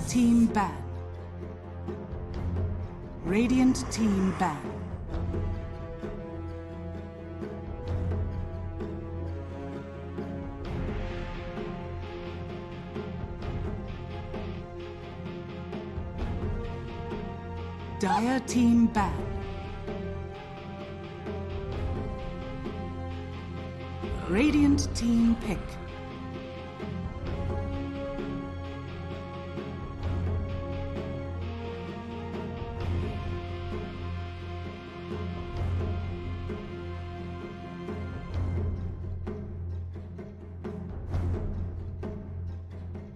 team ban. Radiant team ban. Dire team ban. Radiant team pick.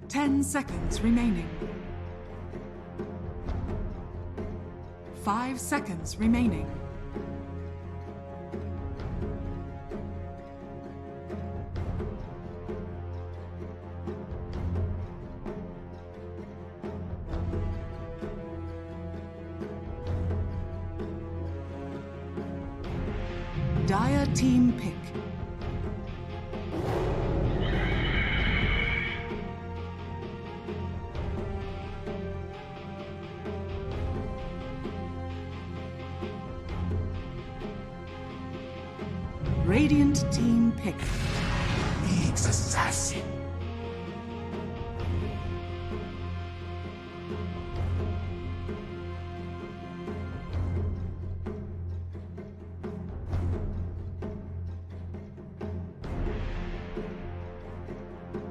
Ten seconds remaining. 5 seconds remaining. Dire team pick. Radiant team pick. League's assassin.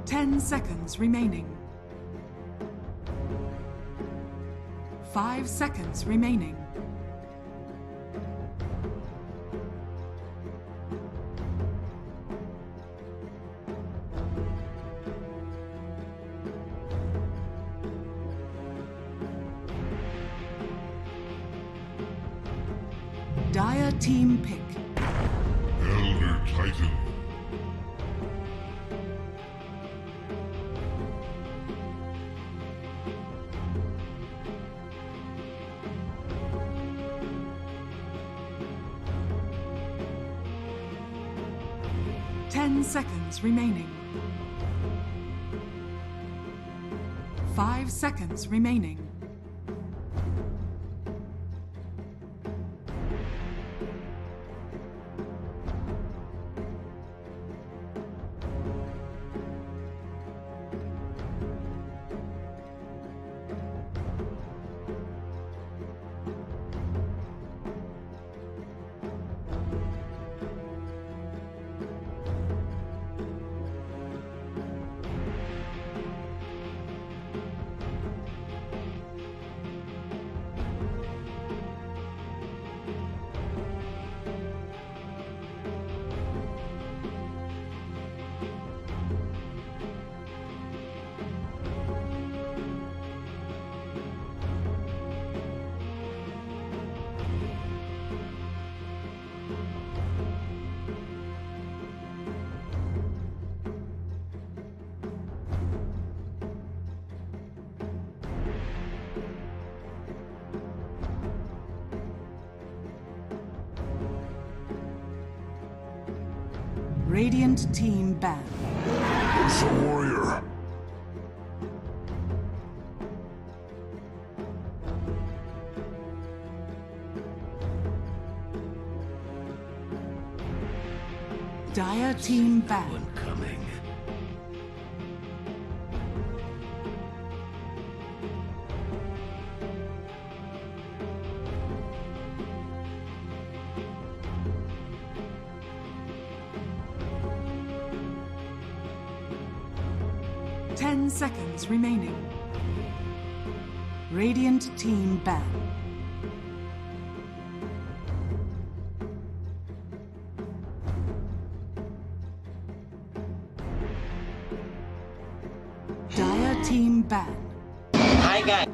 Ten seconds remaining. 5 seconds remaining. Dire team pick. Elder Titan. Ten seconds remaining. 5 seconds remaining. Radiant team ban. It's a warrior. Dire team ban. One coming. Ten seconds remaining. Radiant team ban. Dire team ban. Hi guys.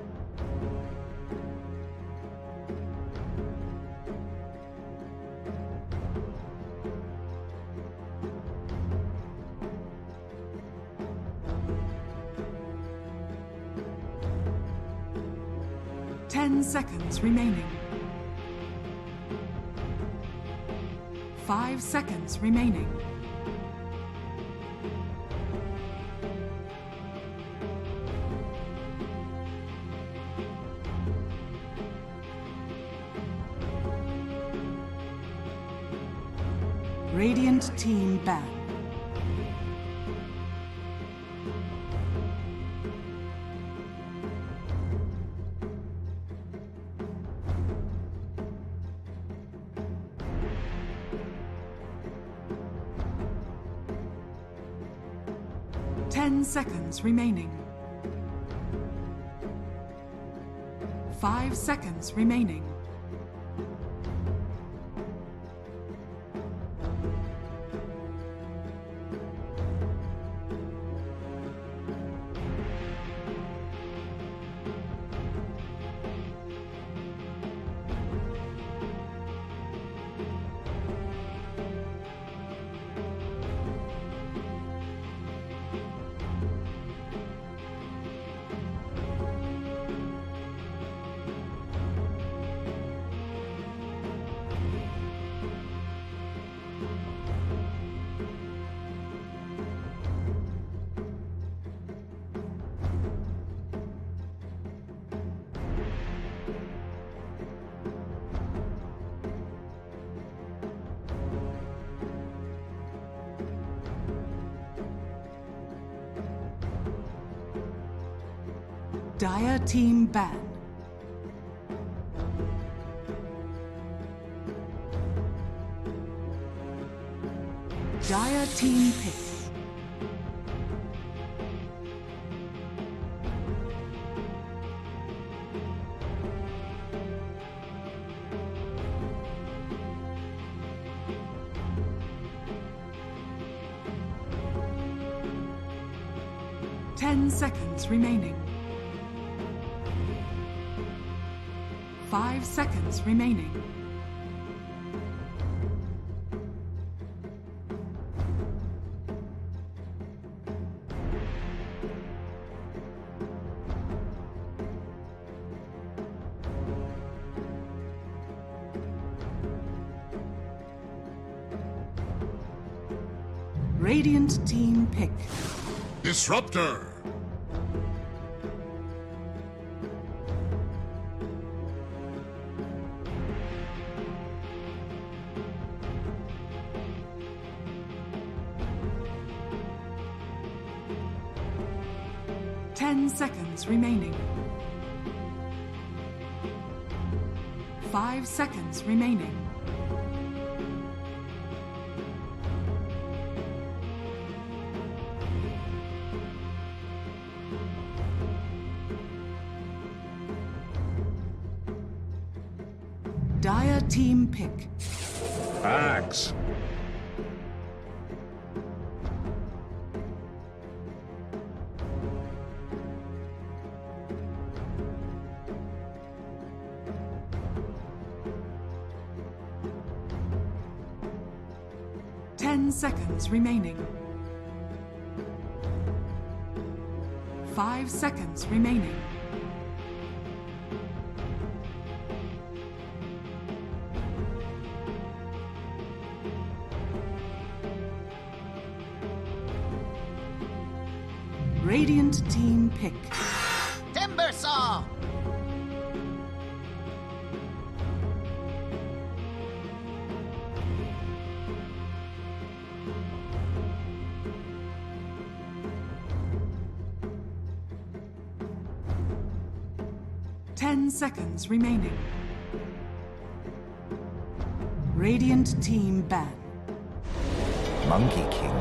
Ten seconds remaining. 5 seconds remaining. Radiant team ban. Ten seconds remaining. 5 seconds remaining. Dire team ban. Dire team pick. Ten seconds remaining. 5 seconds remaining. Radiant team pick. Disruptor! 10 seconds remaining. 5 seconds remaining. Dire team pick. Axe! 10 seconds remaining. 5 seconds remaining. Radiant team pick. Timber saw! 10 seconds remaining. Radiant team ban. Monkey King.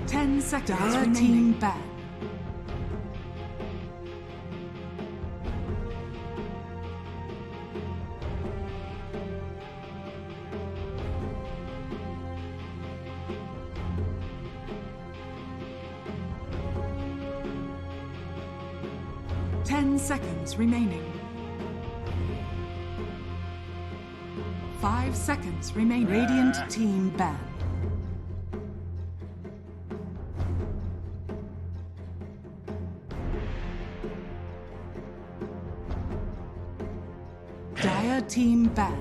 Ten seconds remaining. Team ban. Ten seconds remaining. 5 seconds remaining. Radiant team ban. Dire team ban.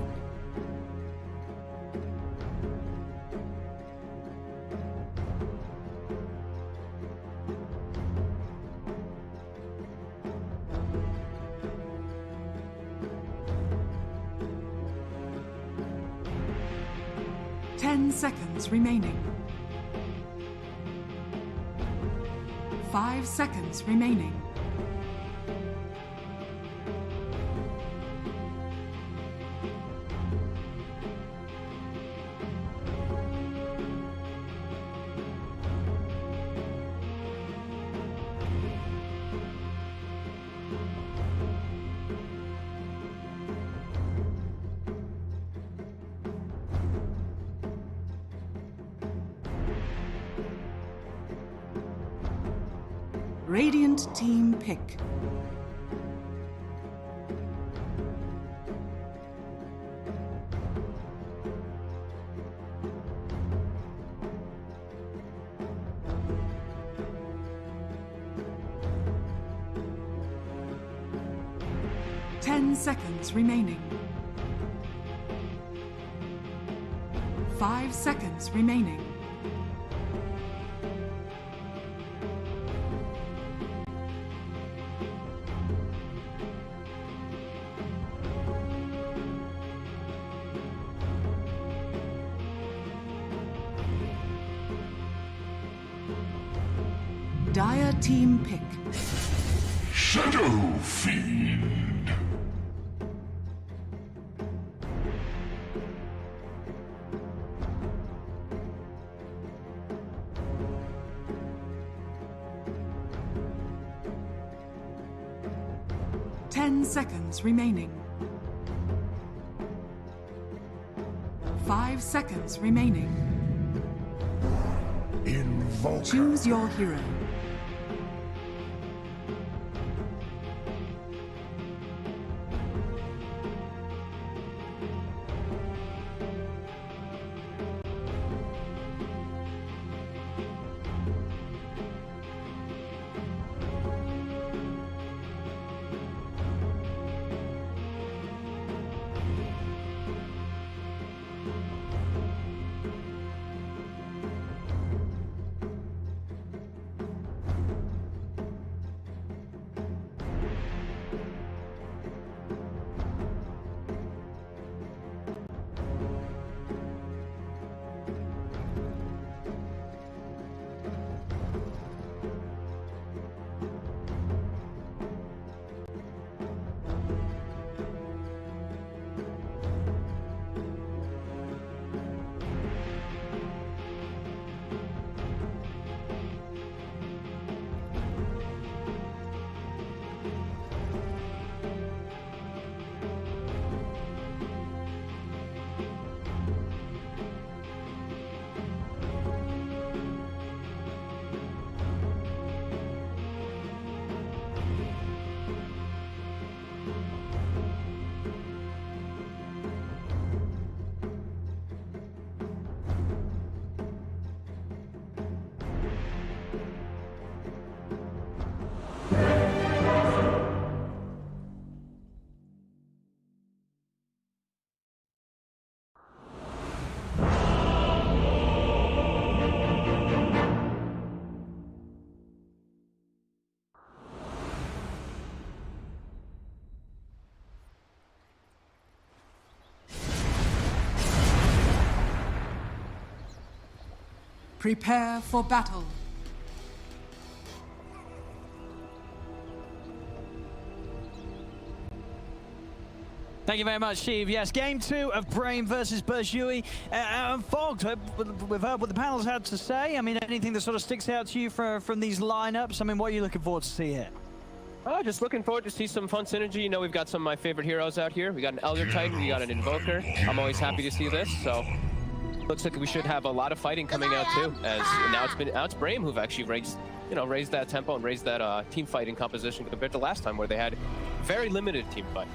10 seconds remaining. 5 seconds remaining. Radiant team pick. Ten seconds remaining. 5 seconds remaining. Dire team pick. Shadow Fiend. Ten seconds remaining. 5 seconds remaining. Invoker. Choose your hero. Prepare for battle. Thank you very much, Steve. Yes, game 2 of Brame versus burjui. Fogged, we've heard what the panel's had to say. I mean, anything that sort of sticks out to you from these lineups? I mean, what are you looking forward to see here? Just looking forward to see some fun synergy. You know, we've got some of my favorite heroes out here. We got an Elder Titan, we got an Invoker. I'm always happy to see this, so looks like we should have a lot of fighting coming out too. As now it's Brame who've actually raised that tempo and raised that team fighting composition compared to last time where they had very limited team fight.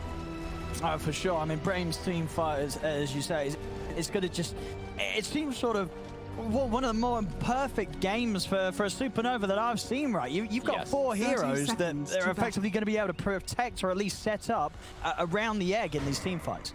For sure. I mean, Brame's team fight, as you say, it's going to just... It seems sort of one of the more perfect games for a Supernova that I've seen, right? You've got 4 heroes that are effectively going to be able to protect or at least set up around the egg in these team fights.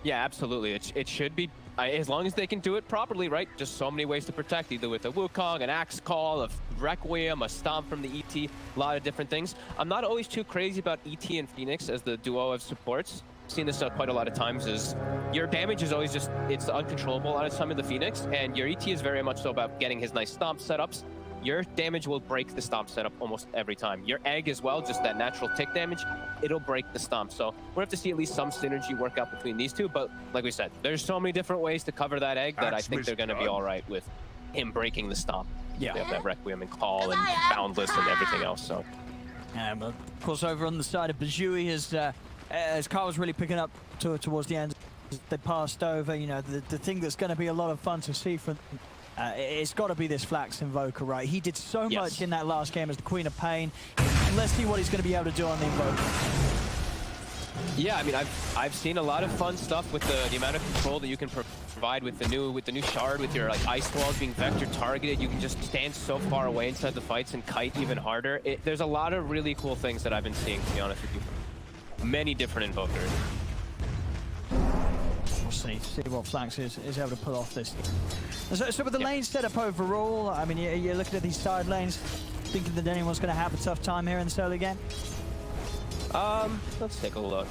Yeah, absolutely. It should be, as long as they can do it properly, right? Just so many ways to protect, either with a Wukong, an Axe Call, a Requiem, a Stomp from the ET, a lot of different things. I'm not always too crazy about ET and Phoenix as the duo of supports. seen this quite a lot of times, is your damage is always just, it's uncontrollable a lot of time in the Phoenix, and your ET is very much so about getting his nice stomp setups. Your damage will break the stomp setup almost every time. Your egg as well, just that natural tick damage, it'll break the stomp. So we'll have to see at least some synergy work out between these two. But like we said, there's so many different ways to cover that egg that I think they're going to be all right with him breaking the stomp. Yeah. They have that Requiem and Call and Boundless and everything else. So. But of course, over on the side of burjui, as Carl was really picking up towards the end, they passed over. You know, the thing that's going to be a lot of fun to see from. It's got to be this Flax Invoker, right? He did so much in that last game as the Queen of Pain. Let's see what he's going to be able to do on the Invoker. Yeah, I mean, I've seen a lot of fun stuff with the amount of control that you can provide with the new shard, with your like ice walls being vector targeted. You can just stand so far away inside the fights and kite even harder. There's a lot of really cool things that I've been seeing, to be honest with you. Many different Invokers. We'll see what Flax is able to pull off this. So with the lane setup overall, I mean, you're looking at these side lanes, thinking that anyone's going to have a tough time here in the solo game? Let's take a look.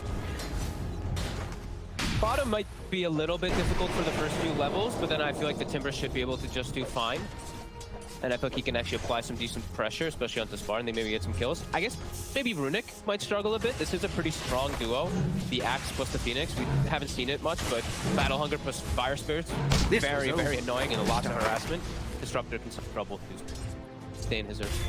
Bottom might be a little bit difficult for the first few levels, but then I feel like the Timber should be able to just do fine. And I feel like he can actually apply some decent pressure, especially onto Spartan. They maybe get some kills. I guess maybe Runic might struggle a bit. This is a pretty strong duo. The Axe plus the Phoenix. We haven't seen it much, but Battle Hunger plus Fire Spirits. Very, very annoying and a lot of harassment. Disruptor can some trouble to stay in his earth.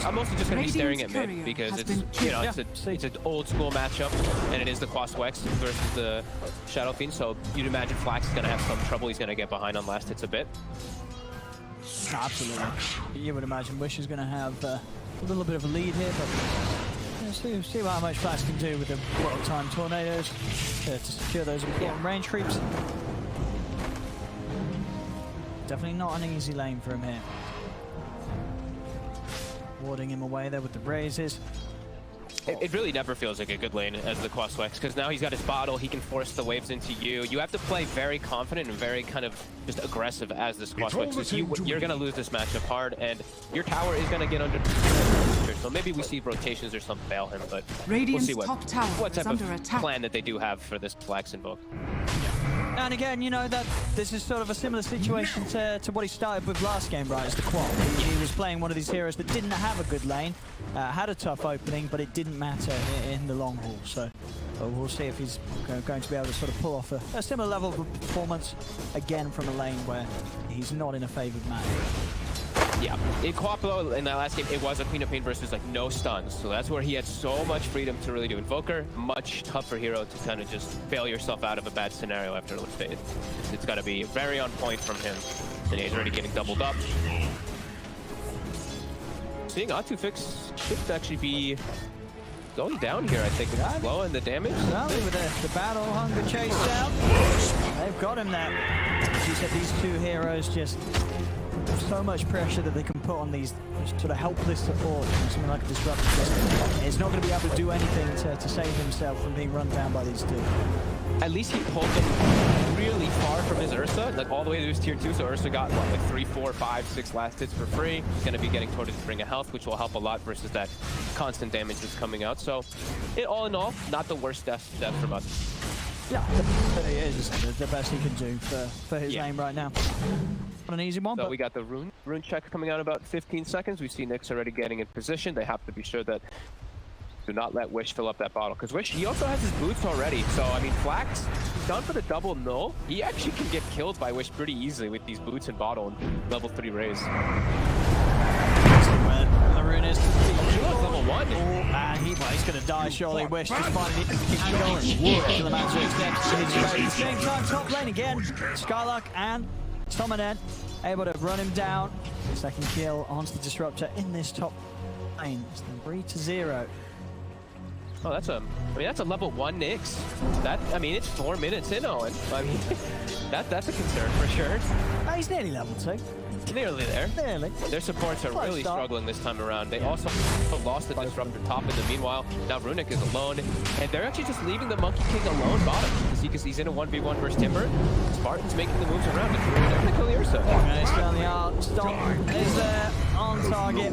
I'm mostly just going to be staring at mid because it's, you know, it's an old school matchup, and it is the Quaswex versus the Shadow Fiend. So you'd imagine Flax is going to have some trouble. He's going to get behind on last hits a bit. Absolutely. You would imagine Wish is going to have a little bit of a lead here, but see how much Flax can do with the World Time Tornadoes to secure those important range creeps. Definitely not an easy lane for him here. Warding him away there with the raises. It really never feels like a good lane as the Quaswex, because now he's got his bottle, he can force the waves into you. You have to play very confident and very kind of just aggressive as this Quaswex, because you're going to lose this matchup hard, and your tower is going to get under. So maybe we see rotations or something fail him, but we'll see what type of plan that they do have for this Flax Invoke. And again, you know, that this is sort of a similar situation to what he started with last game, right, as the Qual. He was playing one of these heroes that didn't have a good lane, had a tough opening, but it didn't matter in the long haul. So we'll see if he's going to be able to sort of pull off a similar level of performance, again, from a lane where he's not in a favored match. Yeah, in Quaplo in that last game, it was a Queen of Pain versus like no stuns. So that's where he had so much freedom to really do Invoker. Much tougher hero to kind of just bail yourself out of a bad scenario after let's say it's got to be very on point from him. And he's already getting doubled up. Seeing Atufix should actually be going down here, I think, with slow and the damage. Certainly with the Battle Hunger chase down. They've got him there. As you said, these two heroes just so much pressure that they can put on these sort of helpless support. Something like a Disruptor. It's not going to be able to do anything to save himself from being run down by these two. At least he pulled them really far from his Ursa, like all the way to his tier 2, so Ursa got what, like 3, 4, 5, 6 last hits for free. He's going to be getting toward his Ring of Health, which will help a lot versus that constant damage that's coming out. So, all in all, not the worst step from us. Yeah, it is the best he can do for his name right now. Not an easy one, so but we got the rune check coming out in about 15 seconds. We see Nyx already getting in position. They have to be sure that do not let Wish fill up that bottle, because Wish, he also has his boots already. So I mean, Flax, he's done for the double null. He actually can get killed by Wish pretty easily with these boots and bottle and level 3 raise. Rune is level 1. And he's going to die surely. Wish just finding it. Keep going. To the man to accept his fate. At the same time, top lane again. Skylark and Tomanen able to run him down. Second kill onto the Disruptor in this top lane. It's then 3-0. Oh, that's a level 1 Nyx. I mean, it's 4 minutes in, Owen. I mean, that's a concern for sure. He's nearly level 2. Nearly there. Nearly. Their supports are really struggling this time around. They also lost the Disruptor top in the meanwhile. Now Runic is alone, and they're actually just leaving the Monkey King alone bottom because he's in a 1v1 versus Timber. Spartan's making the moves around, and they're going to kill the Ursa. He's down the art. Stomp is there on target.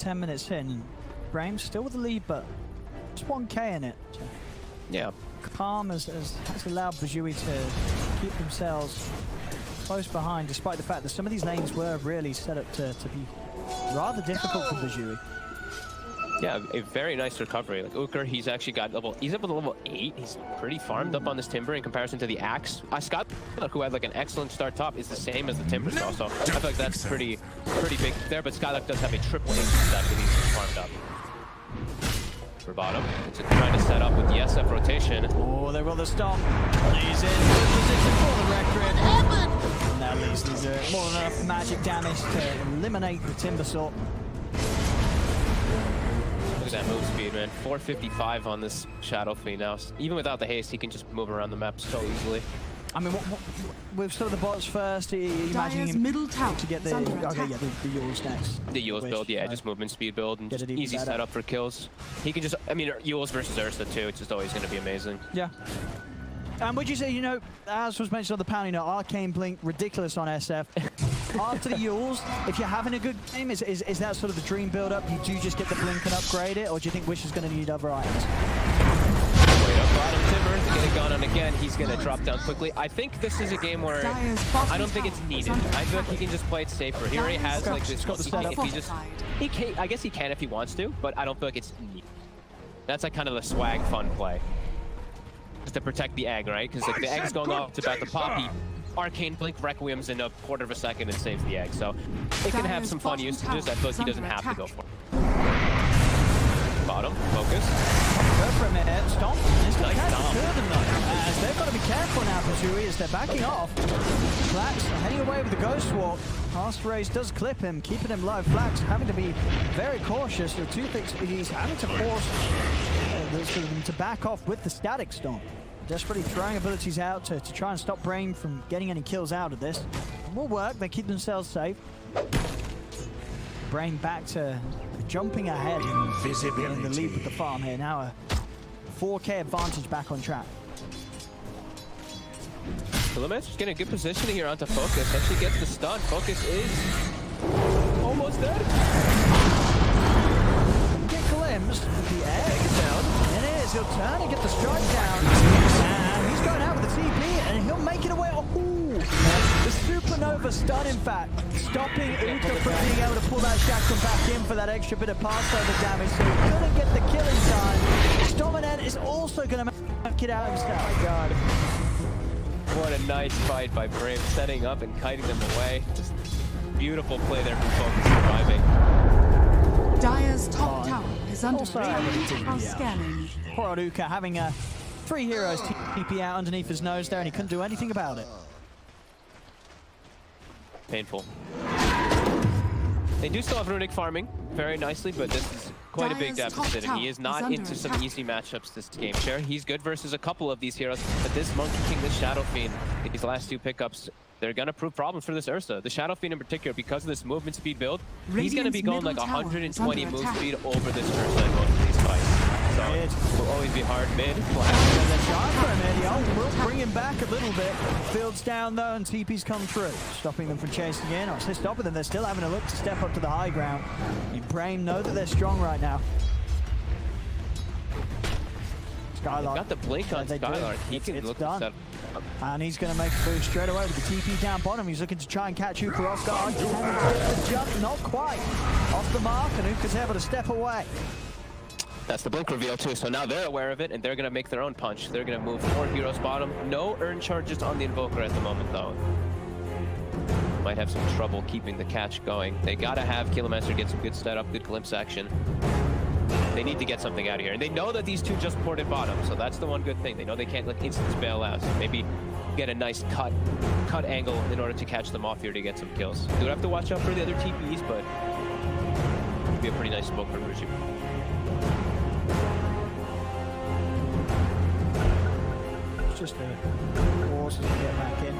10 minutes in. Brame still with the lead, but just 1k in it. So Yeah. calm has allowed burjui to keep themselves close behind, despite the fact that some of these lanes were really set up to be rather difficult for burjui. Yeah, a very nice recovery. Like Uker, he's actually got he's up with level 8. He's pretty farmed up on this Timber in comparison to the Axe. Scott, who had like an excellent start top, is the same as the Timber Saw, so I feel like that's pretty big there, but Skylark does have a triple ace stack that he's farmed up. For bottom, it's trying to set up with the SF rotation. Oh, they will the stop. He's in good position for the record. And at least these are more than enough magic damage to eliminate the Timber Saw. Look at that move speed, man. 455 on this Shadow Fiend now. Even without the haste, he can just move around the map so easily. I mean, with sort of the bots first, imagining him middle tower to get the the Yules next. The Yules build, yeah, just movement speed build and just easy setup for kills. He can just, I mean, Yules versus Ursa too. It's just always going to be amazing. Yeah. And would you say, you know, as was mentioned on the panel, you know, Arcane Blink, ridiculous on SF. After the Yules, if you're having a good game, is that sort of the dream build-up? You do just get the Blink and upgrade it, or do you think Wish is going to need other items? Wait up, bottom Timber to get it gone on again. He's going to drop down quickly. I think this is a game where I don't think it's needed. I feel like he can just play it safer. He already has like this. I guess he can if he wants to, but I don't feel like it's needed. That's like kind of the swag fun play. Just to protect the egg, right? Because like the egg's going off, it's about to pop. He Arcane Blink Requiem's in a quarter of a second and saves the egg. So it can have some fun usages. I feel like he doesn't have to go for it. Bottom, focus. Go for a minute, stomp. It's going to catch two of them though. As they've got to be careful now, burjui, as they're backing off. Flax heading away with the Ghost Walk. Fast Race does clip him, keeping him low. Flax having to be very cautious. The Toothpicks, he's having to force them to back off with the Static Stomp. Desperately throwing abilities out to try and stop Brame from getting any kills out of this. It will work, they keep themselves safe. Brame back to jumping ahead in the lead with the farm here. Now a 4k advantage back on track. Glimpse just getting a good positioning here onto Focus. Actually gets the stun. Focus is almost dead. Get glimpsed with the egg down. It is. He'll turn and get the strike down. And he's going out with the TP and he'll make it away. Oh, the Supernova stun, in fact, stopping Uka from being able to pull that Shackle back in for that extra bit of passover damage. So he couldn't get the killing time. Dominant is also going to make it out himself. Oh my god. What a nice fight by Brame, setting up and kiting them away. Just beautiful play there from Focus surviving. Dire's top tower is under attack. Scanning. Poor old Uka having 3 heroes TP out underneath his nose there, and he couldn't do anything about it. Painful. They do still have runic farming very nicely, but this is quite a big deficit, and he is not into some easy matchups this game. Sure, he's good versus a couple of these heroes, but this Monkey King, this Shadow Fiend, these last 2 pickups, they're going to prove problems for this Ursa. The Shadow Fiend in particular, because of this movement speed build, he's going to be going like 120 move speed over this Ursa in most of these fights. So it will always be hard mid. We'll bring him back a little bit. Field's down though, and TP's come through, stopping them from chasing in. Or stopping them, they're still having a look to step up to the high ground. Brame know that they're strong right now. Skylark. Got the blink on Skylark. He can look to set up. And he's going to make a move straight away with the TP down bottom. He's looking to try and catch Uka off guard. The jump, not quite off the mark, and Uka's able to step away. That's the blink reveal too, so now they're aware of it, and they're going to make their own punch. They're going to move 4 heroes bottom. No earn charges on the Invoker at the moment, though. Might have some trouble keeping the catch going. They got to have Killmaster get some good setup, good glimpse action. They need to get something out of here. And they know that these 2 just ported bottom, so that's the one good thing. They know they can't like instant bail out, so maybe get a nice cut angle in order to catch them off here to get some kills. Do have to watch out for the other TPs, but it'd be a pretty nice smoke for burjui. Just the forces to get back in.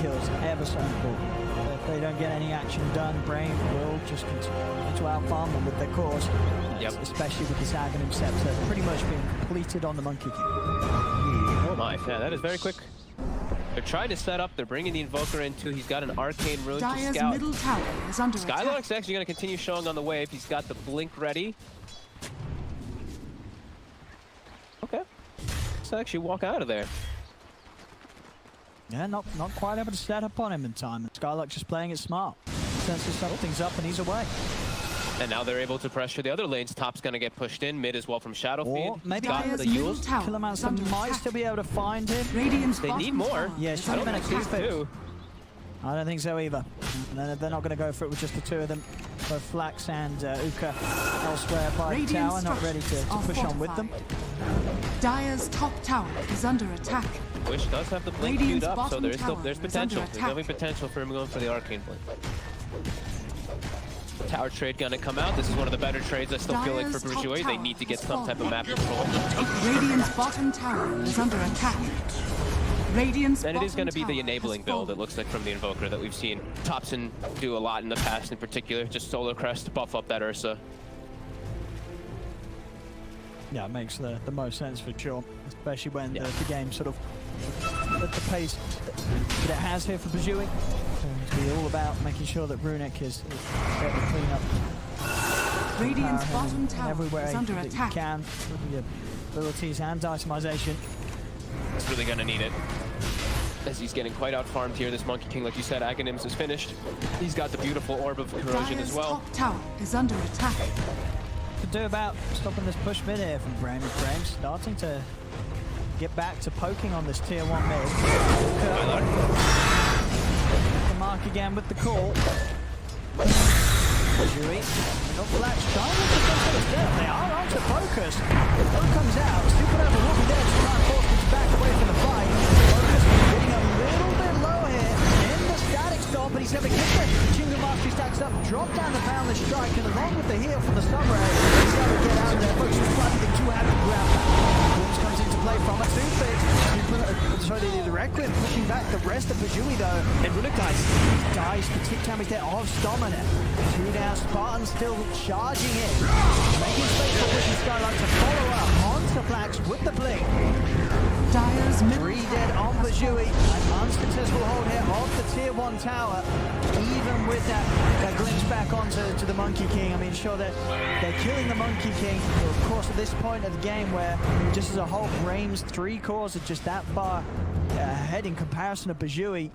Kills ever so important. If they don't get any action done, Brame will just continue to outfarm them with their cores. Yep. Especially with this Aghanim Scepter pretty much being completed on the Monkey King. Oh my, yeah, that is very quick. They're trying to set up. They're bringing the Invoker in too. He's got an Arcane Rune to Dire's scout. middle tower is under attack. Skylark's actually going to continue showing on the wave. He's got the blink ready. Okay. Let's actually walk out of there. Yeah, not quite able to set up on him in time. Skylark just playing it smart. Senses something's up and he's away. And now they're able to pressure the other lanes. Top's going to get pushed in. Mid as well from Shadowfiend. Or maybe got Dire's the middle Yules. tower is Kilomancer under might attack. still be able to find him. Radiant's They need bottom more. tower Yeah, is should have under been a attack. keep it. Two. I don't think so either. They're not going to go for it with just the two of them. Both Flax and Uka elsewhere by the Radiant tower, not ready to structures are push on with them. fortified. Dire's top tower is under attack. Wish does have the blink Radiant's queued up, so bottom there's tower there's is under potential. There's attack. definitely potential for him going for the Arcane Blink. Tower trade gonna come out. This is one of the better trades I still feel like for Dire's top burjui. They tower need to get has some type of fallen. map control. Radiant's bottom tower is under attack. Radiant's And it is bottom going to be the tower enabling has build, it fallen. looks like, from the Invoker that we've seen Topson do a lot in the past in particular. Just Solar Crest to buff up that Ursa. Yeah, it makes the most sense for sure, especially when the game sort of at the pace that it has here for burjui. It's going to be all about making sure that Runic is able to clean up Radiant's power bottom in tower every way is under that attack. you can with your abilities and itemization. It's really going to need it. As he's getting quite out-farmed here, this Monkey King, like you said, Aghanims is finished. He's got the beautiful Orb of Corrosion Dire's as well. top tower is under attack. To do about stopping this push mid here from Brame. Brame starting to get back to poking on this tier 1 mid. The mark again with the call. burjui. Not Flax trying to get some sort of step. They are on to focus. The throw comes out. Supernova will be there to try and force them back away from the fight. Focus getting a little bit low here in the static stop, but he's never get it. Jingle Mastery stacks up, drop down the Boundless Strike, and along with the heal from the Summer Ray, he's able to get out of there. Focus is flooding the 200 ground. Williams comes into play from a 2-fit. Sorry, the Requiem pushing back the rest of burjui though. And Runic dies for tick damage there of Dominant. 2 down, Spartan still charging in. Making space for Wishing Skylark to follow up onto Flax with the blink. Dire's middle 3 dead tower on has burjui. fallen. An unsuccessful hold here of the tier 1 tower. Even with that glimpse back onto the Monkey King. I mean, sure, they're killing the Monkey King. Of course, at this point of the game where just as a whole, Brame's 3 cores are just that far ahead in comparison to burjui.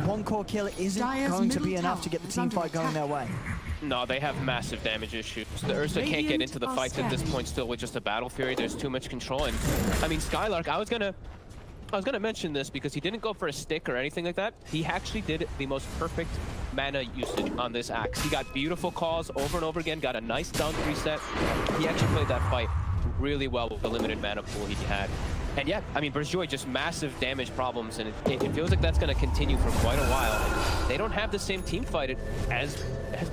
1 core kill isn't Dire's going to be middle enough to tower get the is team under fight going attack. their way. No, they have massive damage issues. The Ursa can't get Radiant into the are fights at this scanning. point still with just a Battle Fury. There's too much control. And I mean, Skylark, I was gonna mention this because he didn't go for a stick or anything like that. He actually did the most perfect mana usage on this axe. He got beautiful calls over and over again, got a nice dunk reset. He actually played that fight really well with the limited mana pool he had. And yeah, I mean, burjui just massive damage problems, and it feels like that's going to continue for quite a while. They don't have the same team fight as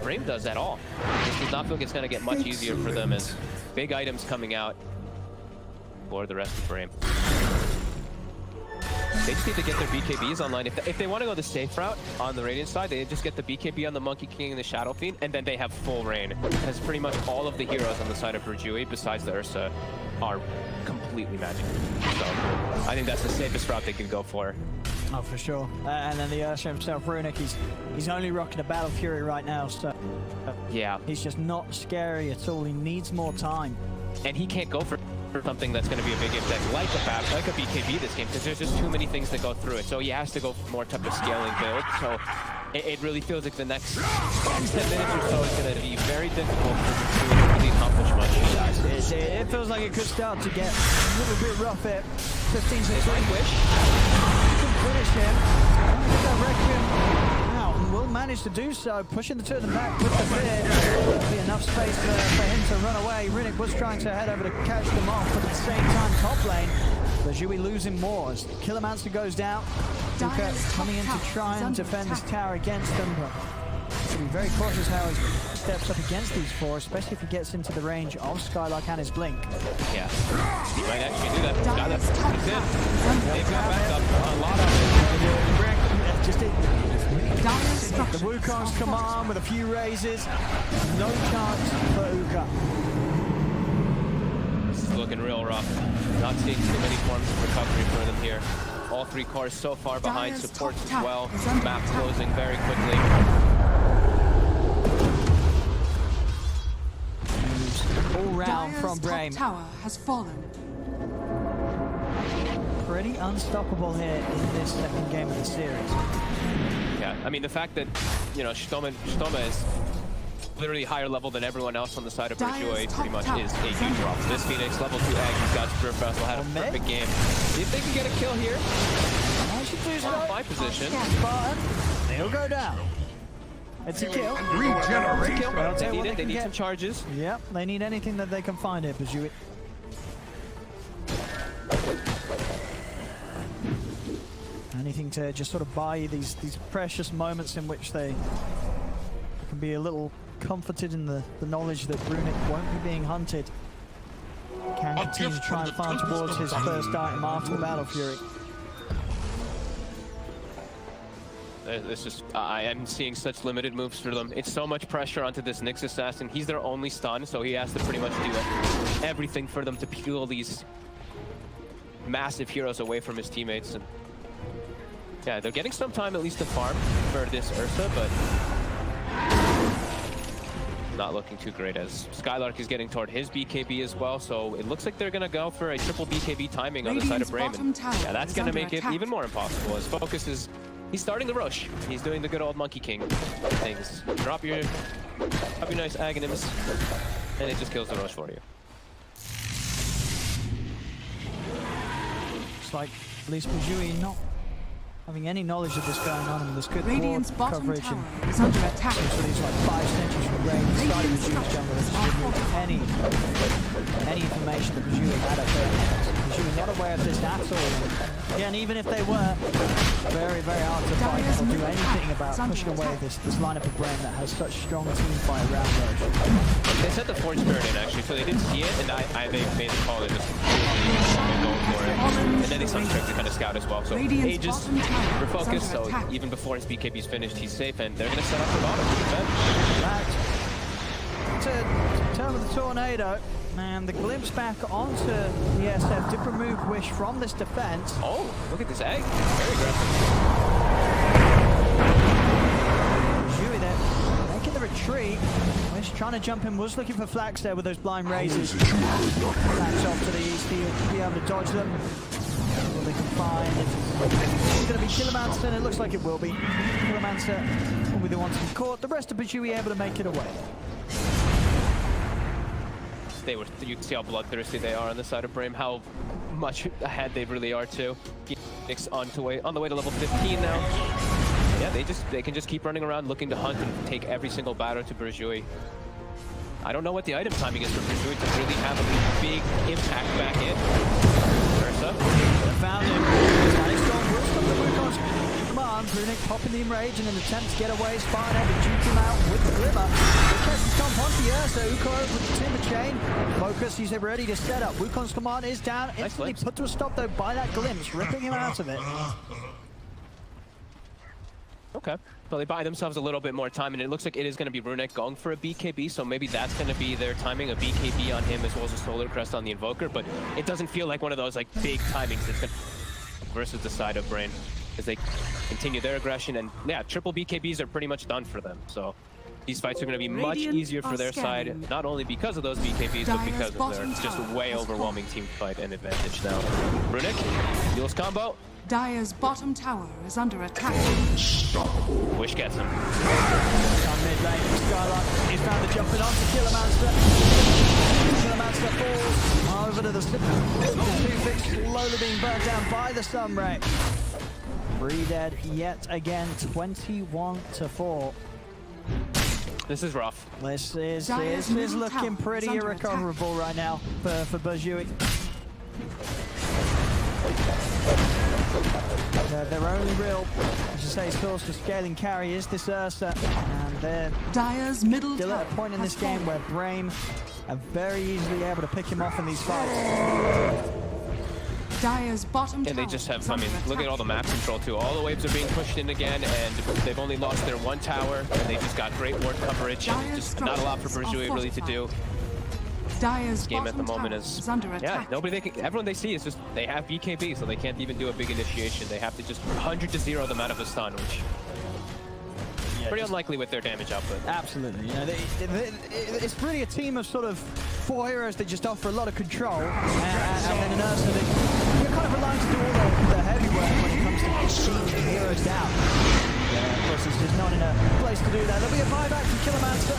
Brame does at all. This does not feel like it's going to get much easier for them as big items coming out for the rest of Brame. They just need to get their BKBs online. If they want to go the safe route on the Radiant side, they just get the BKB on the Monkey King and the Shadowfiend, and then they have full reign. Because pretty much all of the heroes on the side of burjui, besides the Ursa, are completely magic. So I think that's the safest route they could go for. Oh, for sure. And then the Ursa himself, Runic, he's only rocking a Battle Fury right now, so Yeah, he's just not scary at all. He needs more time. and he can't go for something that's going to be a big impact, like a BKB this game, because there's just too many things that go through it. So he has to go for more type of scaling build. So it really feels like the next 10 minutes or so is going to be very difficult to really accomplish much. It feels like it could start to get a little bit rough here. 15 seconds. Wish. Can finish him. Get that Requiem out, and will manage to do so, pushing the two of them back with the fear. There'll be enough space for him to run away. Runic was trying to head over to catch them off, but at the same time, top lane, burjui losing more as Killermancer goes down. Uka coming in to try and defend this tower against them, but to be very cautious how he steps up against these 4, especially if he gets into the range of Skylark and his blink. Yeah, he might actually do that. Dire's top He's in. tower is under They've got attack. backup. A lot of Just it. Dire's The structures Wukong's are come on fortified. with a few raises. No chance for Uka. This is looking real rough. Not seeing too many forms of recovery for them here. All 3 cores so far behind, Dire's supports top as well. tower is under Map attack. closing very quickly. All round Dire's from top Brame. tower has fallen. Pretty unstoppable here in this second game of the series. Yeah, I mean, the fact that, you know, Stoma is literally higher level than everyone else on the side of burjui pretty much is a huge drop. This Phoenix, level 2 egg, he's got Spirit Vessel, had a perfect game. See if they can get a kill here. My position. Spartan, they'll go down. It's a kill. Regeneration. Well, They need some charges. Yep, they need anything that they can find here, burjui. Anything to just sort of buy you these precious moments in which they can be a little comforted in the knowledge that Runic won't be being hunted. Can continue to try and farm towards his first item after the Battle Fury. This is, I am seeing such limited moves for them. It's so much pressure onto this Nyx assassin. He's their only stun, so he has to pretty much do everything for them to peel these massive heroes away from his teammates. And yeah, they're getting some time at least to farm for this Ursa, but not looking too great as Skylark is getting toward his BKB as well. So it looks like they're going to go for a triple BKB timing on the side of Brame. And yeah, that's going to make it even more impossible as Focus is... He's starting the rush. He's doing the good old Monkey King things. Drop your nice Aghanims, and it just kills the rush for you. Looks like at least burjui not having any knowledge of this going on, and there's good Radiant's ward bottom coverage tower and is under attack. so these like 5 sentries from Brame starting burjui's jungle. This is remove any information that burjui had up there. Burjui not aware of this at all. Yeah, and even if they were, very, very hard to fight or do anything about pushing away this lineup of Brame that has such strong team fight around those. They set the Forge Spirit in actually, so they didn't see it, and they made the call and just going for it. And then they Sunstrike to kind of scout as well. So Aegis for Focus, so even before his BKB's finished, he's safe, and they're going to set up for bottom. Right. To turn with the Tornado, and the glimpse back onto the SF did remove Wish from this defense. Oh, look at this egg. Very aggressive. burjui there, making the retreat. Wish trying to jump in, was looking for flags there with those blind razors. Flags off to the east, he'll be able to dodge them. Well, they can find it's going to be Killermancer, it looks like it will be. Killermancer will be the one to be caught. The rest of burjui able to make it away. You can see how bloodthirsty they are on the side of Brame, how much ahead they really are too. Phoenix on the way to level 15 now. Yeah, they can just keep running around looking to hunt and take every single battle to burjui. I don't know what the item timing is for burjui to really have a big impact back in. Ursa. Found him. Nice strong will stop the Wukon's command. Runic popping the enrage in an attempt to get away. Spartan able to juke him out with the glimmer. The catches Tom onto the Ursa. Uko with the timber chain. Focus, he's ready to set up. Wukon's command is down. Instantly put to a stop though by that glimpse, ripping him out of it. Okay. Well, they buy themselves a little bit more time, and it looks like it is going to be Runic going for a BKB, so maybe that's going to be their timing, a BKB on him as well as a Solar Crest on the Invoker, but it doesn't feel like one of those like big timings that's going to versus the side of Brame as they continue their aggression, and yeah, triple BKBs are pretty much done for them, so these fights are going to be much easier for their side, not only because of those BKBs, but because of their just way overwhelming team fight and advantage now. Runic, Yule's combo. Dire's bottom tower is under attack. Wish gets him. Down mid lane, Skylark, he's found the jumping onto Killermancer. Killermancer falls over to the slip. The 2-fix slowly being burnt down by the Sunray. 3 dead yet again, 21-4. This is rough. This is looking pretty irrecoverable right now for burjui. Their only real, as you say, source of scaling carry is this Ursa, and they're Dire's middle still at a point in this game where Brame are very easily able to pick him off in these fights. Dire's bottom tower. And they just have, I mean, look at all the map control too. All the waves are being pushed in again, and they've only lost their 1 tower, and they just got great ward coverage. Just not a lot for burjui really to do. Dyer's Game at the bottom moment tower is under yeah, attack. everyone they see is just they have BKB, so they can't even do a big initiation. They have to just 100-0 them out of a stun, which pretty unlikely with their damage output. Absolutely. You know, it's really a team of sort of 4 heroes that just offer a lot of control, and then an Ursa that you're kind of relying to do all the heavy work when it comes to sieging heroes down. Of course, he's just not in a place to do that. There'll be a buyback from Killermaster.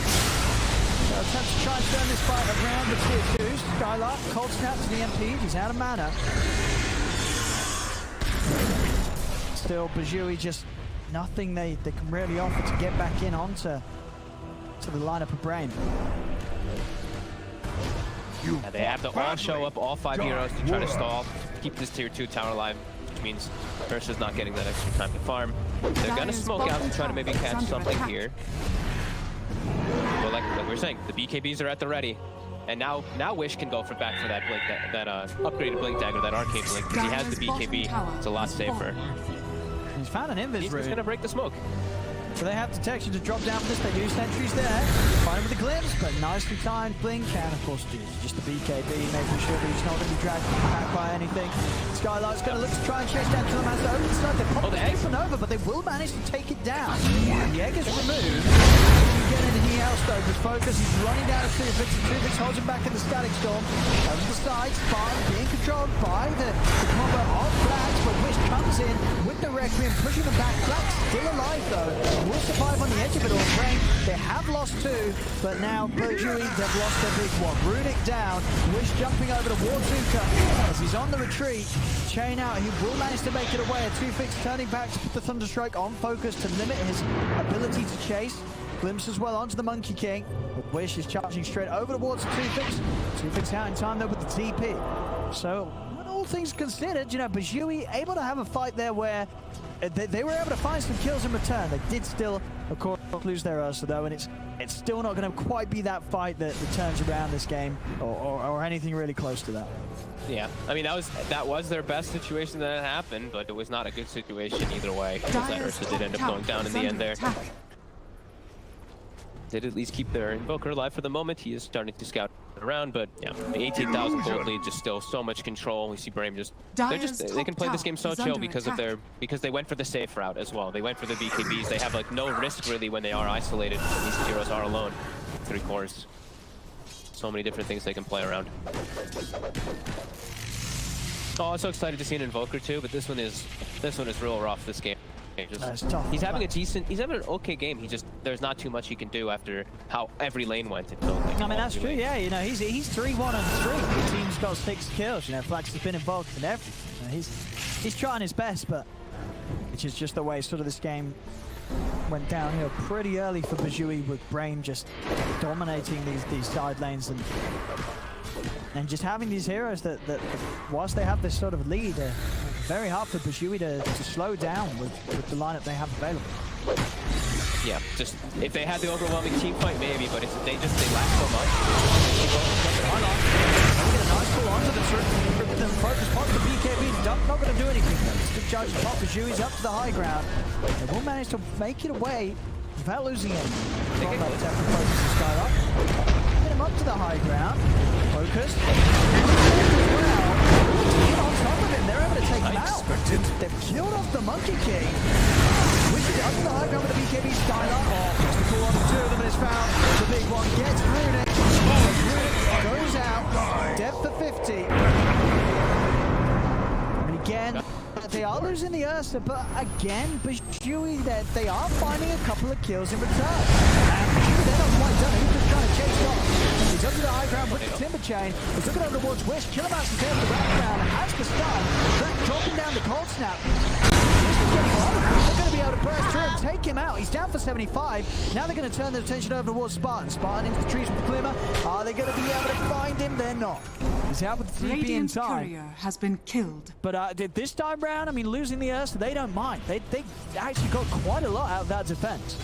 Attempt to try and turn this fight around the tier 2s. Skylark, cold snap to the MP. He's out of mana. Still, burjui just nothing they can really offer to get back in onto the lineup of Brame. Yeah, they have to all show up, all 5 heroes, to try to stall, keep this tier 2 tower alive, which means Ursa's not getting that extra time to farm. They're gonna smoke out and try to maybe catch something here. But like we were saying, the BKBs are at the ready. And now Wish can go back for that blink, that upgraded blink dagger, that arcane blink, because he has the BKB. It's a lot safer. He's found an invis route. He's gonna break the smoke. So they have detection to drop down for this. They do sentries there. Find him with the glimpse, but nicely timed blink. And of course, just the BKB, making sure that he's not going to be dragged back by anything. Skylark's going to look to try and chase down Killermaster over the side. They pop the egg for Nova, but they will manage to take it down. The egg is removed. Get anything else though, his focus, he's running down to Tuvix. Tuvix holds him back in the static storm. Over the side, Spartan being controlled by the combo of Flags, but Wish comes in with the Requiem, pushing them back. Flags still alive though, will survive on the edge of it all. Brame, they have lost 2, but now burjui, they've lost their big one. Runic down, Wish jumping over to Warzuka as he's on the retreat. Chain out, he will manage to make it away. Tuvix turning back to put the Thunderstrike on focus to limit his ability to chase. Glimpse as well onto the Monkey King. But Wish is charging straight over towards Tuvix. Tuvix out in time though with the TP. So, when all things considered, you know, burjui able to have a fight there where they were able to find some kills in return. They did still, of course, lose their Ursa though, and it's still not going to quite be that fight that turns around this game or anything really close to that. Yeah, I mean that was their best situation that happened, but it was not a good situation either way. Because that Ursa did end up going down in the end there. Did at least keep their Invoker alive for the moment. He is starting to scout around, but yeah, the 18,000 gold lead, just still so much control. We see Brame they can play this game so chill because they went for the safe route as well. They went for the BKBs. They have like no risk really when they are isolated. These heroes are alone. 3 cores. So many different things they can play around. Oh, I'm so excited to see an Invoker too, but this one is real rough this game. He's having an okay game. There's not too much he can do after how every lane went. I mean, that's true. Yeah, you know, he's 3-1 and 3. The team's got 6 kills. You know, Flax has been involved in everything. You know, he's trying his best, but which is just the way sort of this game went downhill pretty early for burjui, with Brame just dominating these side lanes and just having these heroes that whilst they have this sort of lead, very hard for burjui to slow down with the lineup they have available. Yeah, just if they had the overwhelming team fight, maybe, but they lack so much. Get a nice pull onto the trip. The focus pop the BKB. Not going to do anything though. Still charging top. burjui's up to the high ground. They will manage to make it away without losing it. From that temper focus of Skylark. Get him up to the high ground. Focus. On top of him, they're able to take him out. They've killed off the Monkey King. Which is up to the high ground with the BKB Skylark. Just the pull on the 2 of them and it's found. The big one gets Runic. Runic goes out. Dead for 50. And again, they are losing the Ursa, but again, burjui, they are finding a couple of kills in return. And burjui, they're not quite done. He's just trying to chase off. He's up to the high ground with the timber chain. He's looking over towards Wish. Killermaster's there with the wraparound. Has the stun. Back dropping down the cold snap. They're going to be able to burst through and take him out. He's down for 75. Now they're going to turn their attention over towards Spartan. Spartan into the trees with the glimmer. Are they going to be able to find him? They're not. He's out with the TP in time. Courier has been killed. But this time round, I mean, losing the Ursa, they don't mind. They actually got quite a lot out of that defense.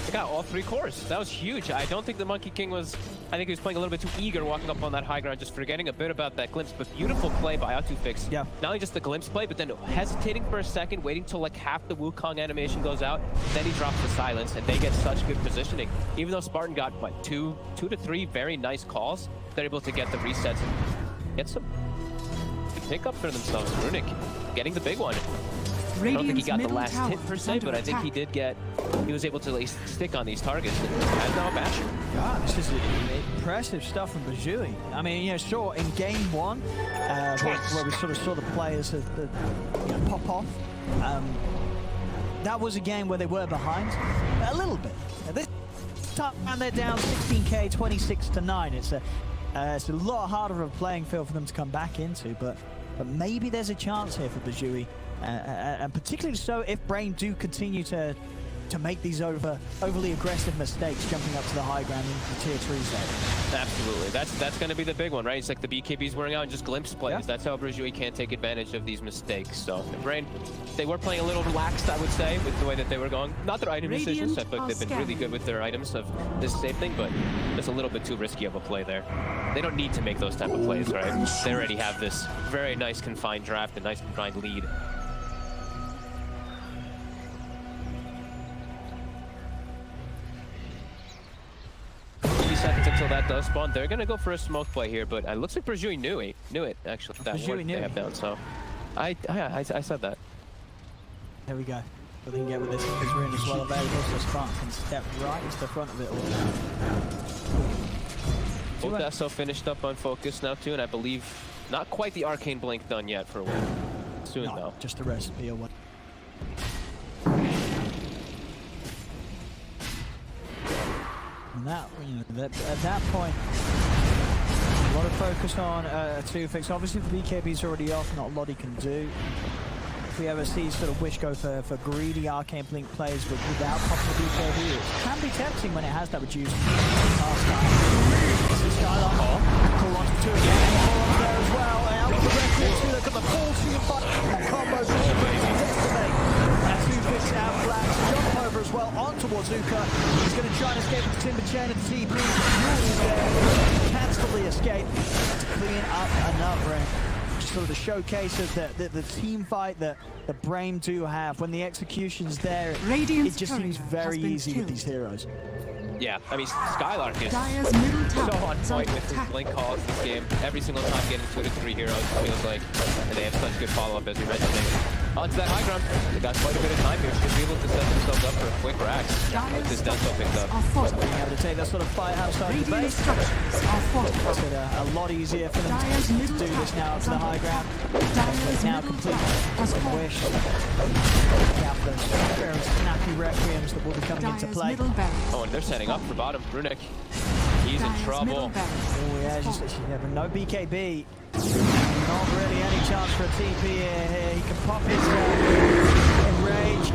They got all 3 cores. That was huge. I don't think the Monkey King was... I think he was playing a little bit too eager walking up on that high ground, just forgetting a bit about that glimpse. But beautiful play by Outufix. Yeah. Not only just the glimpse play, but then hesitating for a second, waiting till like half the Wukong animation goes out. Then he drops the silence, and they get such good positioning. Even though Spartan got, what, two to three very nice calls, they're able to get the resets and get some pickup for themselves. Runic getting the big one. I don't think he got the last hit per se, but I think he was able to at least stick on these targets and has now a match. God, this is impressive stuff from burjui. I mean, you know, sure, in game 1, where we sort of saw the players pop off, that was a game where they were behind a little bit. This time they're down 16k, 26-9. It's a lot harder of a playing field for them to come back into, but maybe there's a chance here for burjui. And particularly so if Brame do continue to make these overly aggressive mistakes, jumping up to the high ground into the tier 3 zone. Absolutely, that's going to be the big one, right? It's like the BKBs wearing out and just glimpse plays. Yeah. That's how burjui can't take advantage of these mistakes. So Brame, they were playing a little relaxed, I would say, with the way that they were going. Not their item decisions. I feel like they've been really good with their items of this safe thing, but it's a little bit too risky of a play there. They don't need to make those type of plays, right? They already have this very nice confined draft, a nice confined lead. Seconds until that does spawn. They're gonna go for a smoke play here, but it looks like burjui knew it actually. That burjui they have down. So I said that. There we go. What they can get with this is Rune as well available, so Spartan can step right into the front of it all. Both Esso finished up on focus now too, and I believe not quite the arcane blink done yet for a win. Soon though. Just a recipe or what. And that, you know, at that point, a lot of focus on Outufix. Obviously, the BKB's already off, not a lot he can do. If we ever see sort of Wish go for greedy arcane blink plays without popping the BKB, it can be tempting when it has that reduced last time. This is Skylark. Pull onto 2 again. Pull on there as well. And out with the red team too. They've got the full 2-5 combo. Outufix out flat. Jump over as well on towards Zuka. He's going to try and escape with the Timber Chain and TP. Cancel the escape to clean up another ring. Just sort of the showcase of the team fight that the Brame do have. When the execution's there, it just seems very easy with these heroes. Yeah, I mean, Skylark is Dire's middle so tower on is point under with his attack. blink calls this game. Every single time getting 2 to 3 heroes, it feels like. And they have such good follow-up, as you mentioned. Onto that high ground. They got quite a bit of time here. Should be able to set themselves up for a quick rax. Like this Denso picked up. Being able to take that sort of fight outside the Radiant base. structures are fortified. It's a lot easier for them Dire's to middle do this tower now is to the under high ground. Dire's But now middle complete tower has fallen. Wish. Have those very snappy requiems that will be coming into Dire's play. middle barracks. Oh, and they're setting up for bottom. Runic, he's in Dire's middle trouble. barracks Oh yeah, has just fallen. yeah, but no BKB. Not really any chance for a TP here. He can pop his enrage.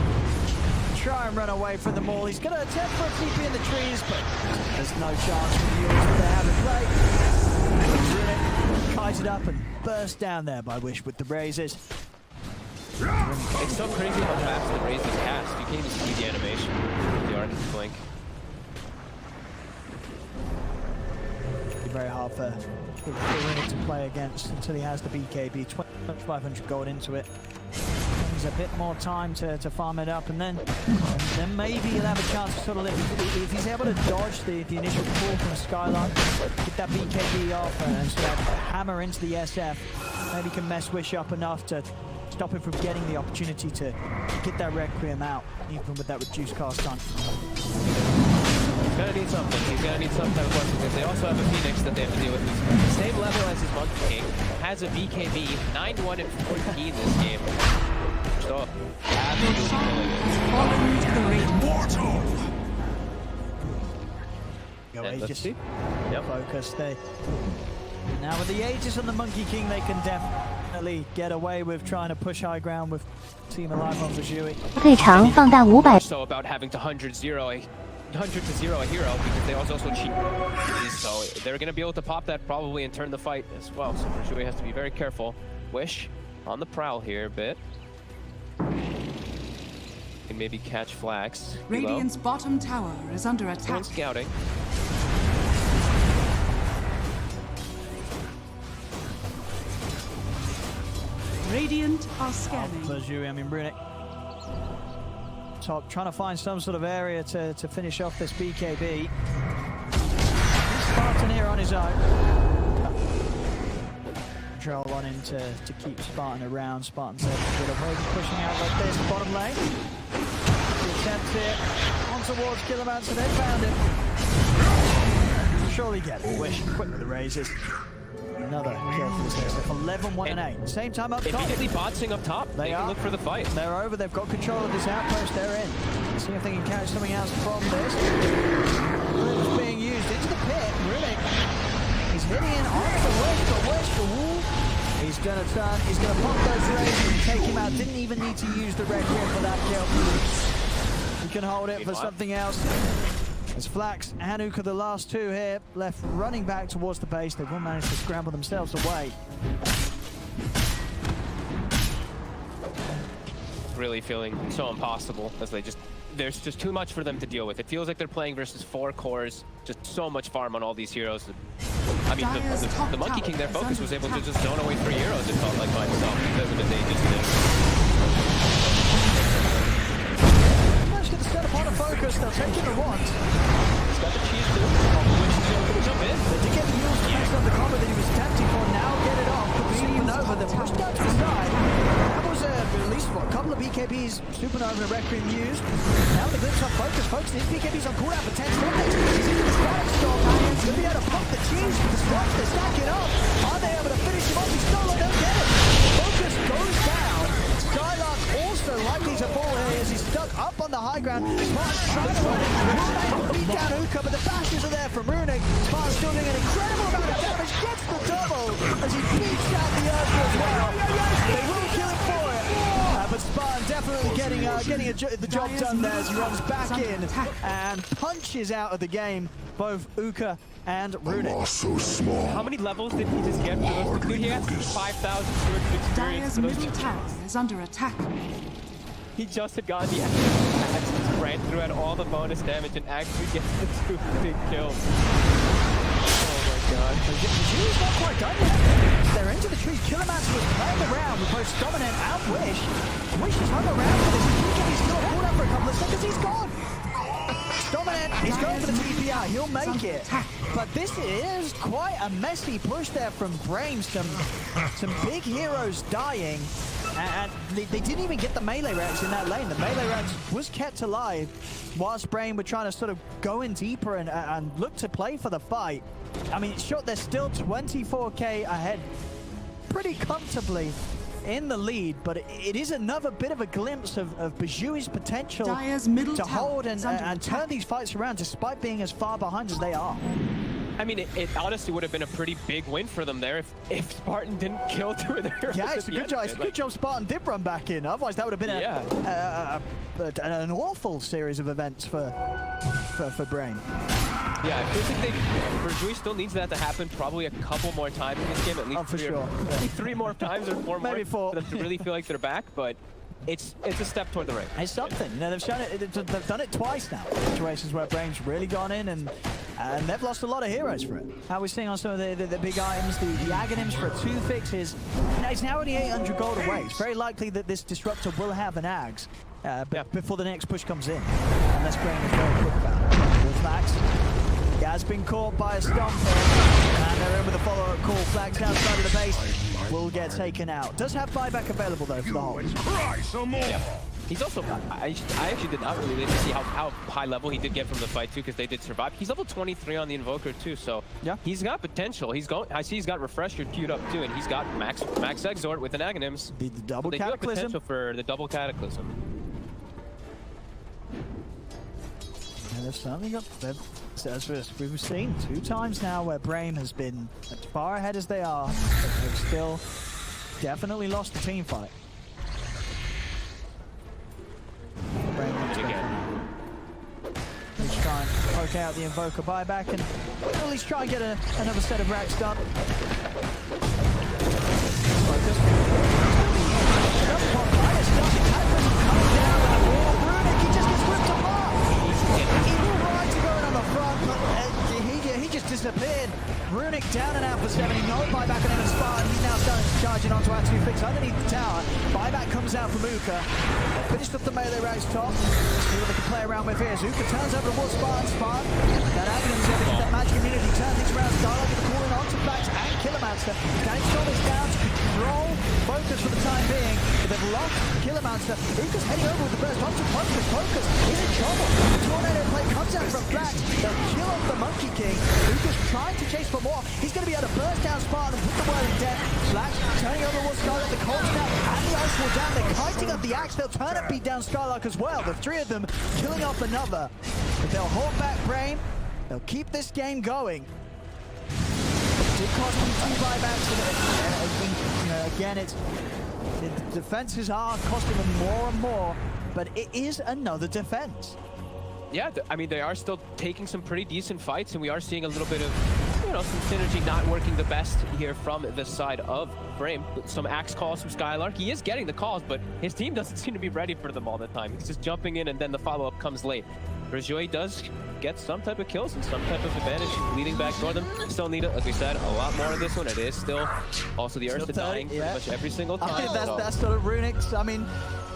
Try and run away from them all. He's going to attempt for a TP in the trees, but there's no chance for the Euros to have it play. Kited up and burst down there by Wish with the razors. It's so crazy how fast the Raze is cast. You can't even see the animation with the Arcane Blink. Very hard for Runic to play against until he has the BKB. 2,500 gold into it. There's a bit more time to farm it up, and then maybe he'll have a chance to sort of if he's able to dodge the initial pull from Skylark, get that BKB off and sort of hammer into the SF. Maybe he can mess Wish up enough to stop him from getting the opportunity to get that Requiem out, even with that reduced cast time. He's gonna need something. He's gonna need some type of weapon because they also have a Phoenix that they have to deal with. Who's the same level as his Monkey King, has a BKB, 9-1 and 14 this game. So, absolutely killing it. Fallen to the radiant. Mortal! Go And let's Aegis. see. Yep. Focus. Now with the Aegis and the Monkey King, they can definitely get away with trying to push high ground with Team Alive on burjui. 最长放大500。 So about having to 100 to 0 a hero because they also cheat. So they're going to be able to pop that probably and turn the fight as well. So burjui has to be very careful. Wish on the prowl here a bit. Can maybe catch Flax. Radiant's bottom tower is under attack. Someone scouting. Radiant are scanning. Burjui, I mean Brune. Top, trying to find some sort of area to finish off this BKB. Spartan here on his own. Control on him to keep Spartan around. Spartan's able to get away, pushing out like this. Bottom lane. The attempt here on towards Killamancer. They found him. Surely get it. Wish quick with the raises. Another kill for this there. 11, 1 and 8. Same time up top. Immediately botsing up top. They can look for the fight. They're over. They've got control of this outpost. They're in. See if they can catch something else from this. It's being used into the pit. Runic. He's hitting in off the Wish, but Wish for Wolf. He's gonna turn. He's gonna pop those rays and take him out. Didn't even need to use the red here for that kill. He can hold it for something else. As Flax and Uka, the last two here, left running back towards the base. They will manage to scramble themselves away. Really feeling so impossible as there's just too much for them to deal with. It feels like they're playing versus 4 cores, just so much farm on all these heroes. I mean, the Monkey King, their focus was able to just zone away 3 heroes, it felt like by himself, because of the they just did. Managed to get the set upon a focus, they'll take him at once. He's got the cheese too. Which is going to jump in. They did get the use based on the combo that he was tempting for. Now get it off. Supernova, they're pushed out to the side. That was at least a couple of BKBs. Supernova and Requiem used. Now the glimpse on focus. Focus, these BKBs on cooldown for 10 seconds. He's into the static storm. He's going to be able to pump the cheese. The spots, they're stacking up. Are they able to finish him off? He's still not going to get it. Focus goes down. Skylark also likely to fall here as he's stuck up on the high ground. Spartan's trying to run it. Runic beat down Uka, but the bashes are there from Runic. Spartan's still doing an incredible amount of damage. Gets the double as he beats out the Earth as well. They will kill him for it. But Spartan definitely getting the job done there as he runs back in and punches out of the game both Uka and Runic. So small. How many levels did he just get for those two? He has 5,000 of experience Dire's for those middle two. tower is under attack. He just had gotten the axe, ran through at all the bonus damage and actually gets the 2 big kills. Oh my god. He's not quite done yet. They're into the trees. Killamancer was playing around with both Dominant and Wish. Wish has hung around for this. He's still hold up for a couple of seconds. He's gone. Dominant, he's going for the TPR. He'll make it. But this is quite a messy push there from Brame. Some big heroes dying. And they didn't even get the melee ranks in that lane. The melee ranks was kept alive whilst Brame were trying to sort of go in deeper and look to play for the fight. I mean, sure, they're still 24k ahead pretty comfortably in the lead, but it is another bit of a glimpse of Burjui's potential to hold and turn these fights around despite being as far behind as they are. I mean, it honestly would have been a pretty big win for them there if Spartan didn't kill 2 of their heroes. Yeah, it's a good job. It's a good job Spartan did run back in. Otherwise, that would have been an awful series of events for Brame. Yeah, I feel like Burjui still needs that to happen probably a couple more times in this game, at least 3 more times or 4 more. Maybe 4. For them to really feel like they're back, but it's a step toward the right. It's something. You know, they've shown it. They've done it twice now. Situations where Brame's really gone in and they've lost a lot of heroes for it. How we're seeing on some of the big items, the Aghanims for a 2 fix is it's now only 800 gold away. It's very likely that this disruptor will have an Aghs before the next push comes in, unless Brame is very quick about it. Wolfmax. He has been caught by a stomp and they're in with a follow-up call. Flags outside of the base will get taken out. Does have buyback available though for the hold. Cry some more. Yeah. He's also, I actually did not really see how high level he did get from the fight too, because they did survive. He's level 23 on the Invoker too, so yeah, he's got potential. I see he's got Refresher queued up too, and he's got max Exort with an Aghanims. The double Cataclysm. They do have potential for the double Cataclysm. And they've certainly got, as we've seen 2 times now where Brame has been as far ahead as they are, but they've still definitely lost the team fight. Let's try and poke out the Invoker buyback and at least try and get another set of racks done. Focus. disappeared. Runic down and out for 70. No buyback on him as far. He's now starting to charge in onto our 2 fix underneath the tower. Buyback comes out from Uka. Finished up the melee race top. See what they can play around with here. As Uka turns over towards Spartan. That Aghanim's able to get that magic immunity. Turn things around. Starlight with the call in onto Flax and Killermonster. Can he slow this down to control focus for the time being? But they've lost Killermonster. Uka's heading over with the burst onto Focus. Focus is in trouble. The tornado play comes out from Flax. They'll kill off the Monkey King. Uka's trying to chase for more. He's going to be able to burst down Spartan and put the world in debt. Flax turning over towards Skylark. The cold snap and the ice wall down. They're kiting up the axe. They'll turn and beat down Skylark as well. The 3 of them killing off another. But they'll hold back Brame. They'll keep this game going. It did cost them 2 buybacks. I think, you know, again, the defenses are costing them more and more, but it is another defense. Yeah, I mean, they are still taking some pretty decent fights, and we are seeing a little bit of, you know, some synergy not working the best here from the side of Brame. Some axe calls from Skylark. He is getting the calls, but his team doesn't seem to be ready for them all the time. He's just jumping in, and then the follow-up comes late. Burjui does get some type of kills and some type of advantage leading back toward them. Still need, like we said, a lot more of this one. It is still also the Ursa dying pretty much every single time. I think that's sort of Runic's. I mean,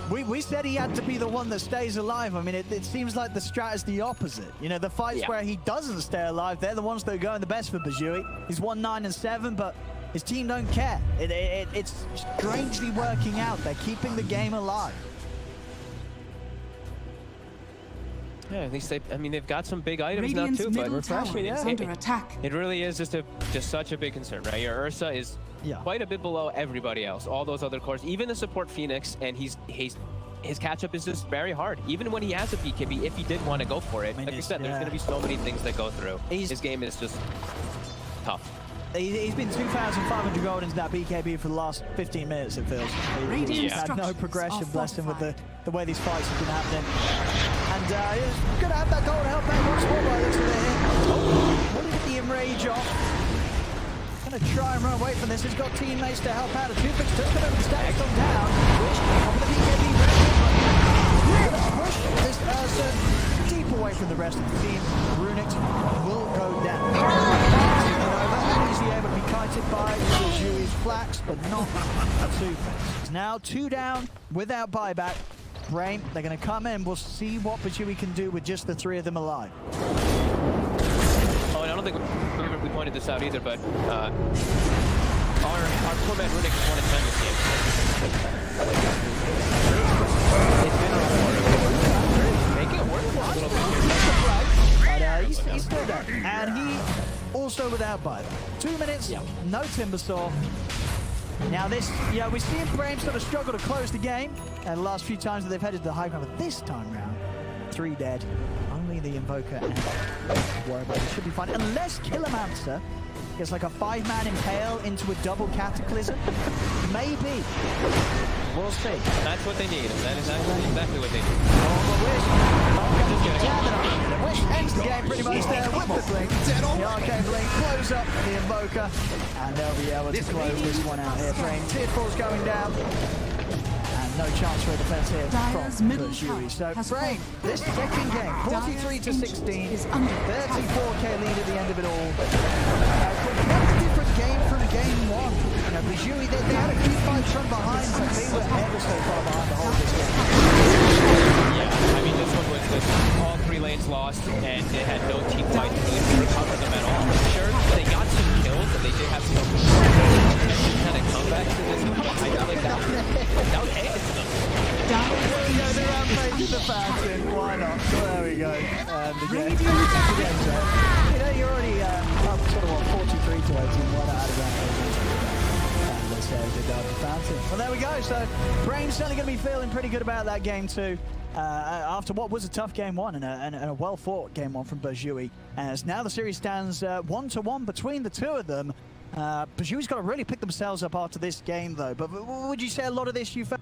we said he had to be the one that stays alive. I mean, it seems like the strat is the opposite. You know, the fights where he doesn't stay alive, they're the ones that are going the best for Burjui. He's 1-9-7, but his team don't care. It's strangely working out. They're keeping the game alive. Yeah, at least they've got some big items Radiant's now too, but middle tower is under attack. It really is just such a big concern, right? Your Ursa is quite a bit below everybody else, all those other cores, even the support Phoenix, and his catch-up is just very hard. Even when he has a BKB, if he did want to go for it, I mean, like you said, there's going to be so many things that go through. His game is just tough. He's been 2,500 gold into that BKB for the last 15 minutes, it feels. He's had no progression, bless him, with the way these fights have been happening. And he's going to have that gold help back once more by the looks of it here. Oh, look at the enrage off. Going to try and run away from this. He's got teammates to help out. A 2-fix took him over the stacks on down. Wish off the BKB. Let's push this Ursa deep away from the rest of the team. Runic will go down. Easily able to be kited by Burjui's Flax, but not a 2-fix. Now 2 down without buyback. Brame, they're going to come in. We'll see what Burjui can do with just the 3 of them alive. Oh, and I don't think we pointed this out either, but our core man Runic is 1-10 this game. It's been making it work a little bit here. But he's still there. And he also without buyback. 2 minutes, no Timbersaw. Now this, we've seen Brame sort of struggle to close the game. And the last few times that they've headed to the high ground, but this time round, 3 dead. Only the Invoker and Warrior should be fine. Unless Killermonster gets like a 5-man impale into a double cataclysm. Maybe. We'll see. That's what they need. That is exactly what they need. Wish ends the game pretty much there with the blink. The arcane blink close up the Invoker, and they'll be able to close this one out here. Brame, Tier 4's going down, and no chance for a defense here from Burjui. So Brame, this second game, 43-16, 34k lead at the end of it all. Quite a different game from game 1. You know, Burjui, they had a few fights from behind, but they were ever so far behind the whole of this game. Yeah, I mean, this one was just all 3 lanes lost, and they had no team fight to really recover them at all. Sure, they got some kills, and they did have some kind of comeback to this one, but I feel like that was handed to them. They're rampaging the fountain, why not? So there we go. And again, you know, you're already up sort of on 43-18, why not add a rampage? Well, there we go. So Brame's certainly going to be feeling pretty good about that game too. After what was a tough game 1 and a well-fought game 1 from Burjui. As now the series stands 1-1 between the 2 of them. Burjui's got to really pick themselves up after this game though. But would you say a lot of this you felt